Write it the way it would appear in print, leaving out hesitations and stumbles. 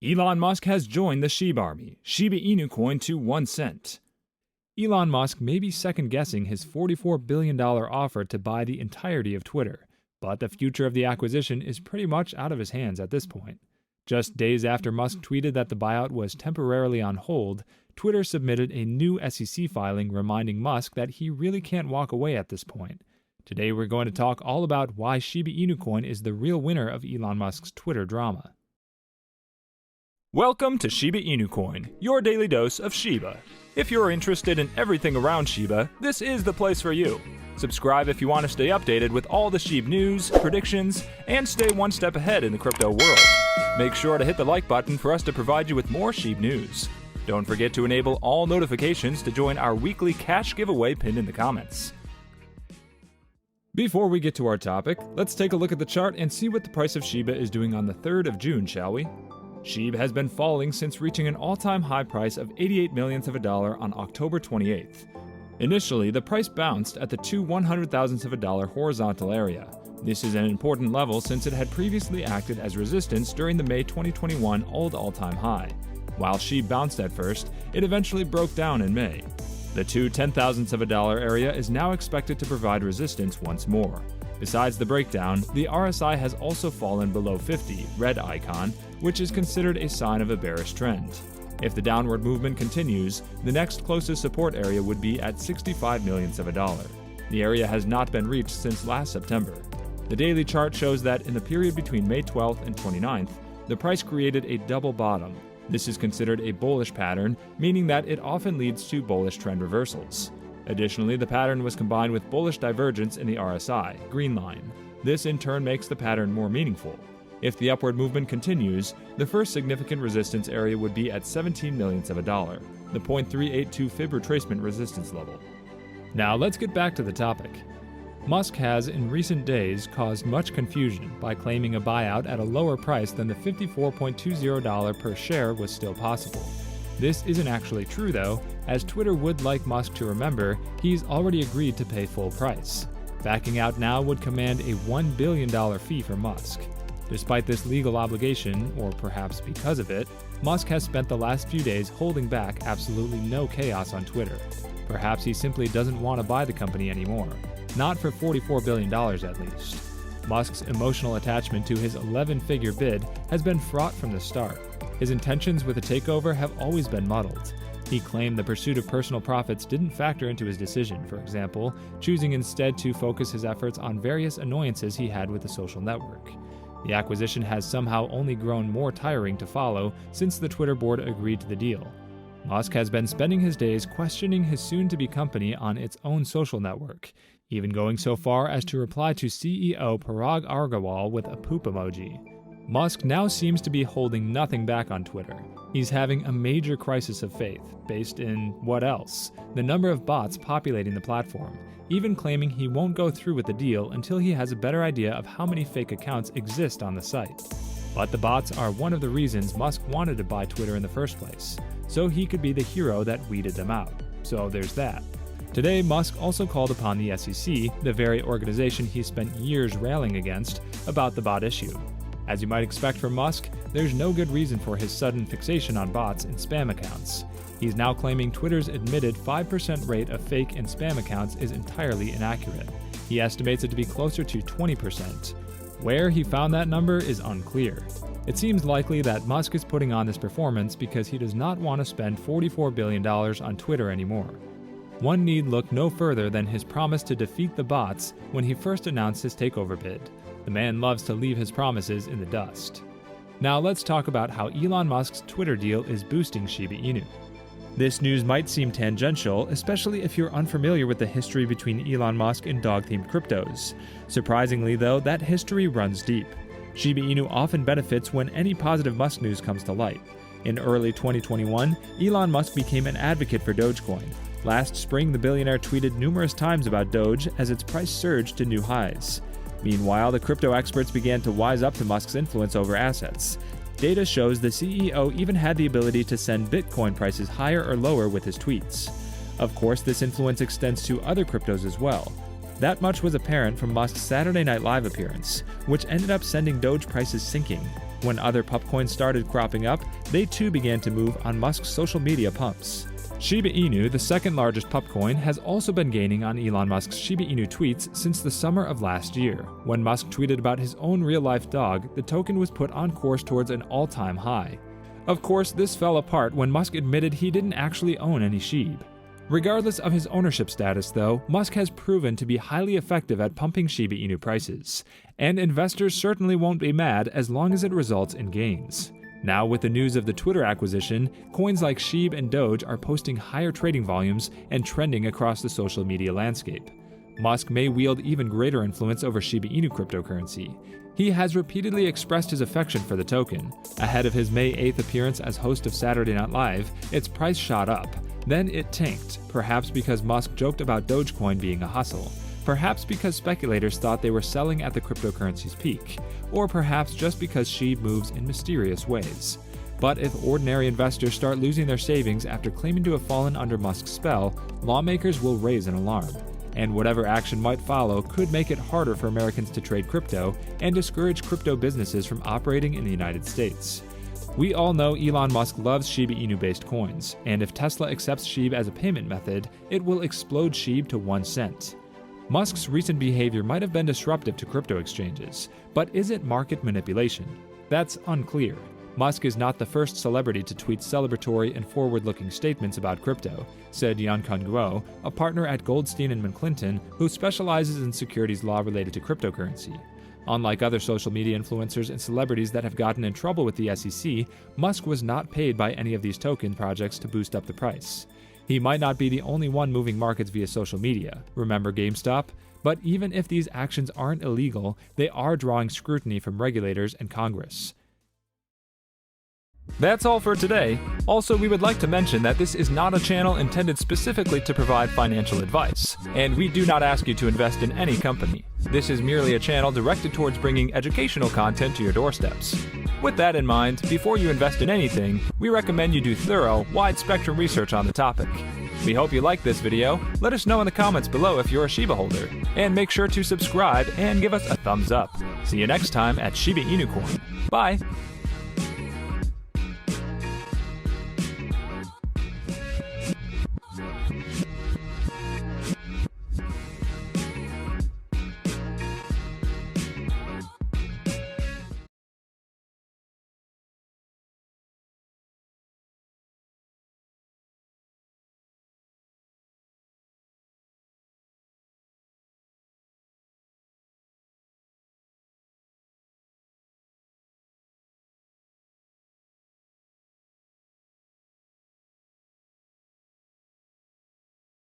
Elon Musk has joined the Shibarmy, Shiba Inu Coin to 1 cent. Elon Musk may be second-guessing his $44 billion offer to buy the entirety of Twitter, but the future of the acquisition is pretty much out of his hands at this point. Just days after Musk tweeted that the buyout was temporarily on hold, Twitter submitted a new SEC filing reminding Musk that he really can't walk away at this point. Today we're going to talk all about why Shiba Inu Coin is the real winner of Elon Musk's Twitter drama. Welcome to Shiba Inu Coin, your daily dose of Shiba. If you're interested in everything around Shiba, this is the place for you. Subscribe if you want to stay updated with all the Shib news, predictions, and stay one step ahead in the crypto world. Make sure to hit the like button for us to provide you with more Shib news. Don't forget to enable all notifications to join our weekly cash giveaway pinned in the comments. Before we get to our topic, let's take a look at the chart and see what the price of Shiba is doing on the 3rd of June, shall we? Shib has been falling since reaching an all-time high price of 88 millionths of a dollar on October 28th. Initially, the price bounced at the 2 100,000ths of a dollar horizontal area. This is an important level since it had previously acted as resistance during the May 2021 old all-time high. While Shib bounced at first, it eventually broke down in May. The 2 10,000ths of a dollar area is now expected to provide resistance once more. Besides the breakdown, the RSI has also fallen below 50, red icon, which is considered a sign of a bearish trend. If the downward movement continues, the next closest support area would be at 65 millionths of a dollar. The area has not been reached since last September. The daily chart shows that in the period between May 12th and 29th, the price created a double bottom. This is considered a bullish pattern, meaning that it often leads to bullish trend reversals. Additionally, the pattern was combined with bullish divergence in the RSI, green line. This in turn makes the pattern more meaningful. If the upward movement continues, the first significant resistance area would be at 17 millionths of a dollar, the 0.382 fib retracement resistance level. Now let's get back to the topic. Musk has, in recent days, caused much confusion by claiming a buyout at a lower price than the $54.20 per share was still possible. This isn't actually true though, as Twitter would like Musk to remember he's already agreed to pay full price. Backing out now would command a $1 billion fee for Musk. Despite this legal obligation, or perhaps because of it, Musk has spent the last few days holding back absolutely no chaos on Twitter. Perhaps he simply doesn't want to buy the company anymore. Not for $44 billion at least. Musk's emotional attachment to his 11-figure bid has been fraught from the start. His intentions with the takeover have always been muddled. He claimed the pursuit of personal profits didn't factor into his decision, for example, choosing instead to focus his efforts on various annoyances he had with the social network. The acquisition has somehow only grown more tiring to follow since the Twitter board agreed to the deal. Musk has been spending his days questioning his soon-to-be company on its own social network, even going so far as to reply to CEO Parag Agrawal with a poop emoji. Musk now seems to be holding nothing back on Twitter. He's having a major crisis of faith, based in what else? The number of bots populating the platform, even claiming he won't go through with the deal until he has a better idea of how many fake accounts exist on the site. But the bots are one of the reasons Musk wanted to buy Twitter in the first place, so he could be the hero that weeded them out. So there's that. Today, Musk also called upon the SEC, the very organization he spent years railing against, about the bot issue. As you might expect from Musk, there's no good reason for his sudden fixation on bots and spam accounts. He's now claiming Twitter's admitted 5% rate of fake and spam accounts is entirely inaccurate. He estimates it to be closer to 20%. Where he found that number is unclear. It seems likely that Musk is putting on this performance because he does not want to spend $44 billion on Twitter anymore. One need look no further than his promise to defeat the bots when he first announced his takeover bid. The man loves to leave his promises in the dust. Now let's talk about how Elon Musk's Twitter deal is boosting Shiba Inu. This news might seem tangential, especially if you're unfamiliar with the history between Elon Musk and dog-themed cryptos. Surprisingly though, that history runs deep. Shiba Inu often benefits when any positive Musk news comes to light. In early 2021, Elon Musk became an advocate for Dogecoin. Last spring, the billionaire tweeted numerous times about Doge as its price surged to new highs. Meanwhile, the crypto experts began to wise up to Musk's influence over assets. Data shows the CEO even had the ability to send Bitcoin prices higher or lower with his tweets. Of course, this influence extends to other cryptos as well. That much was apparent from Musk's Saturday Night Live appearance, which ended up sending Doge prices sinking. When other pup coins started cropping up, they too began to move on Musk's social media pumps. Shiba Inu, the second largest pup coin, has also been gaining on Elon Musk's Shiba Inu tweets since the summer of last year. When Musk tweeted about his own real-life dog, the token was put on course towards an all-time high. Of course, this fell apart when Musk admitted he didn't actually own any Shib. Regardless of his ownership status, though, Musk has proven to be highly effective at pumping Shiba Inu prices, and investors certainly won't be mad as long as it results in gains. Now, with the news of the Twitter acquisition, coins like Shib and Doge are posting higher trading volumes and trending across the social media landscape. Musk may wield even greater influence over Shiba Inu cryptocurrency. He has repeatedly expressed his affection for the token. Ahead of his May 8th appearance as host of Saturday Night Live, its price shot up. Then it tanked, perhaps because Musk joked about Dogecoin being a hustle. Perhaps because speculators thought they were selling at the cryptocurrency's peak, or perhaps just because Shib moves in mysterious ways. But if ordinary investors start losing their savings after claiming to have fallen under Musk's spell, lawmakers will raise an alarm. And whatever action might follow could make it harder for Americans to trade crypto and discourage crypto businesses from operating in the United States. We all know Elon Musk loves Shiba Inu-based coins, and if Tesla accepts Shib as a payment method, it will explode Shib to 1 cent. Musk's recent behavior might have been disruptive to crypto exchanges, but is it market manipulation? That's unclear. Musk is not the first celebrity to tweet celebratory and forward-looking statements about crypto, said Yankun Guo, a partner at Goldstein & McClinton who specializes in securities law related to cryptocurrency. Unlike other social media influencers and celebrities that have gotten in trouble with the SEC, Musk was not paid by any of these token projects to boost up the price. He might not be the only one moving markets via social media, remember GameStop? But even if these actions aren't illegal, they are drawing scrutiny from regulators and Congress. That's all for today. Also, we would like to mention that this is not a channel intended specifically to provide financial advice, and we do not ask you to invest in any company. This is merely a channel directed towards bringing educational content to your doorsteps. With that in mind, before you invest in anything, we recommend you do thorough, wide-spectrum research on the topic. We hope you liked this video. Let us know in the comments below if you're a Shiba holder, and make sure to subscribe and give us a thumbs up. See you next time at Shiba Inu Coin. Bye!